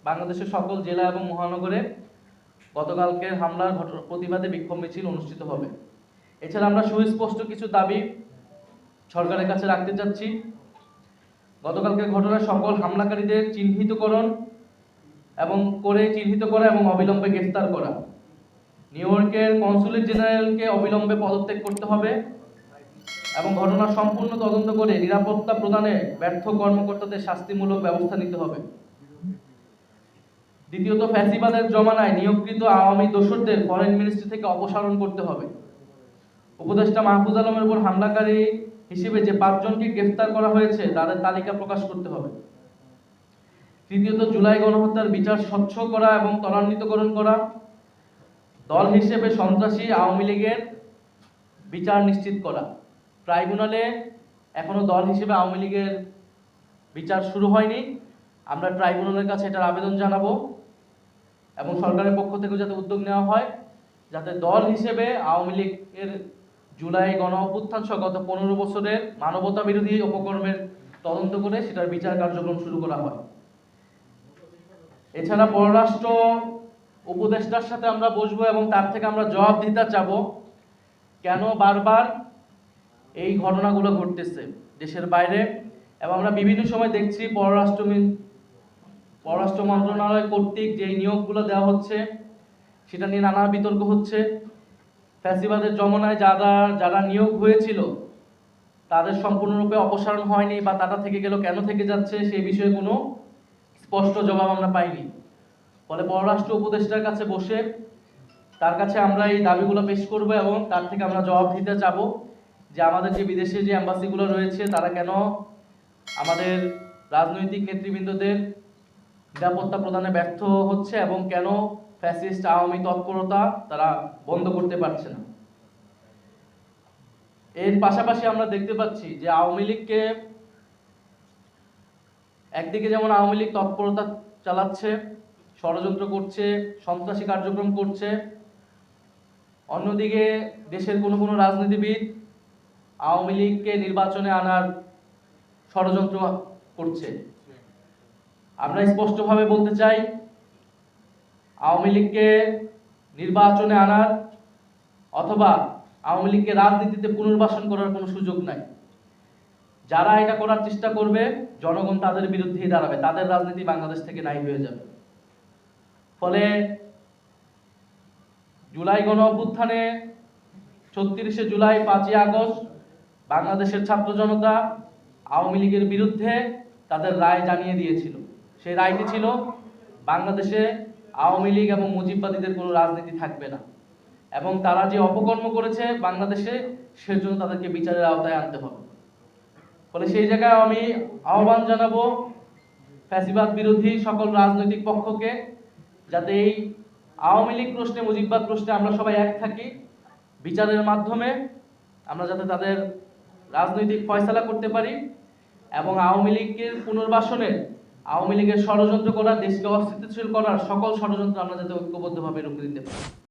বাংলাদেশের সকল জেলা এবং মহানগরে গতকালকের হামলার প্রতিবাদে বিক্ষোভ মিছিল অনুষ্ঠিত হবে। এছাড়া আমরা সুস্পষ্ট কিছু দাবি সরকারের কাছে রাখতে চাচ্ছি। গতকালকের ঘটনার সকল হামলাকারীদের চিহ্নিত করা এবং অবিলম্বে গ্রেফতার করা। নিউ ইয়র্কের কনসুলেট জেনারেলকে অবিলম্বে পদত্যাগ করতে হবে এবং ঘটনার সম্পূর্ণ তদন্ত করে নিরাপত্তা প্রদানে ব্যর্থ কর্মকর্তাদের শাস্তিমূলক ব্যবস্থা নিতে হবে। দ্বিতীয়ত, ফ্যাসিবাদের জমানায় নিয়োগকৃত আওয়ামী দোসরদের ফরেন মিনিস্ট্রি থেকে অপসারণ করতে হবে। উপদেষ্টা মাহফুজ আলমের উপর হামলাকারী হিসেবে যে 5 জনকে গ্রেফতার করা হয়েছে তাদের তালিকা প্রকাশ করতে হবে। তৃতীয়ত, জুলাই গণহত্যার বিচার স্বচ্ছ করা এবং ত্বরান্বিতকরণ করা। দল হিসেবে সন্ত্রাসী আওয়ামী লীগের বিচার নিশ্চিত করা। ট্রাইব্যুনালে এখনো দল হিসেবে আওয়ামী লীগের বিচার শুরু হয়নি। আমরা ট্রাইব্যুনালের কাছে এটার আবেদন জানাবো এবং সরকারের পক্ষ থেকে যাতে উদ্যোগ নেওয়া হয়, যাতে দল হিসেবে আওয়ামী লীগের জুলাই গণ অভ্যুত্থান সহ গত 15 বছরের মানবতা বিরোধী অপকর্মের তদন্ত করে সেটার বিচার কার্যক্রম শুরু করা হয়। এছাড়া পররাষ্ট্র উপদেষ্টার সাথে আমরা বসবো এবং তার থেকে আমরা জবাব দিতে চাবো, কেন বারবার এই ঘটনাগুলো ঘটতেছে দেশের বাইরে। এবং আমরা বিভিন্ন সময় দেখছি পররাষ্ট্র মন্ত্রণালয় কর্তৃক যে নিয়োগগুলো দেওয়া হচ্ছে সেটা নিয়ে নানা বিতর্ক হচ্ছে। ফ্যাসিবাদের জমানায় যারা নিয়োগ হয়েছিল তাদের সম্পূর্ণরূপে অপসারণ হয়নি বা তারা থেকে গেল, কেন থেকে যাচ্ছে সেই বিষয়ে কোনো স্পষ্ট জবাব আমরা পাইনি। ফলে পররাষ্ট্র উপদেষ্টার কাছে বসে তার কাছে আমরা এই দাবিগুলো পেশ করব এবং তার থেকে আমরা জবাব দিতে চাবো যে আমাদের যে বিদেশে যে এম্বাসিগুলো রয়েছে তারা কেন আমাদের রাজনৈতিক নেতৃবৃন্দদের নিরাপত্তা প্রদানে ব্যর্থ হচ্ছে এবং কেন ফ্যাসিস্ট আওয়ামী তৎপরতা তারা বন্ধ করতে পারছে না। এর পাশাপাশি আমরা দেখতে পাচ্ছি যে আওয়ামী লীগকে একদিকে যেমন আওয়ামী লীগ তৎপরতা চালাচ্ছে, ষড়যন্ত্র করছে, সন্ত্রাসী কার্যক্রম করছে, অন্যদিকে দেশের কোনো রাজনীতিবিদ আওয়ামী লীগকে নির্বাচনে আনার ষড়যন্ত্র করছে। আমরা স্পষ্টভাবে বলতে চাই, আওয়ামী লীগকে নির্বাচনে আনার অথবা আওয়ামী লীগকে রাজনীতিতে পুনর্বাসন করার কোনো সুযোগ নাই। যারা এটা করার চেষ্টা করবে জনগণ তাদের বিরুদ্ধেই দাঁড়াবে, তাদের রাজনীতি বাংলাদেশ থেকে নাই হয়ে যাবে। ফলে জুলাই গণ অভ্যুত্থানে 36শে জুলাই, 5ই আগস্ট বাংলাদেশের ছাত্র জনতা আওয়ামী লীগের বিরুদ্ধে তাদের রায় জানিয়ে দিয়েছিল। সেই রায়টি ছিল বাংলাদেশে আওয়ামী লীগ এবং মুজিববাদীদের কোনো রাজনীতি থাকবে না এবং তারা যে অপকর্ম করেছে বাংলাদেশে সেজন্য তাদেরকে বিচারের আওতায় আনতে হবে। ফলে সেই জায়গায় আমি আহ্বান জানাবো ফ্যাসিবাদ বিরোধী সকল রাজনৈতিক পক্ষকে, যাতে এই আওয়ামী লীগ প্রশ্নে, মুজিববাদ প্রশ্নে আমরা সবাই এক থাকি। বিচারের মাধ্যমে আমরা যাতে তাদের রাজনৈতিক ফয়সালা করতে পারি এবং আওয়ামী লীগের পুনর্বাসনে, আওয়ামী লীগের ষড়যন্ত্র করা, দেশকে অস্থিতিশীল করার সকল ষড়যন্ত্র আমরা যাতে ঐক্যবদ্ধভাবে রুখে দিতে পারি।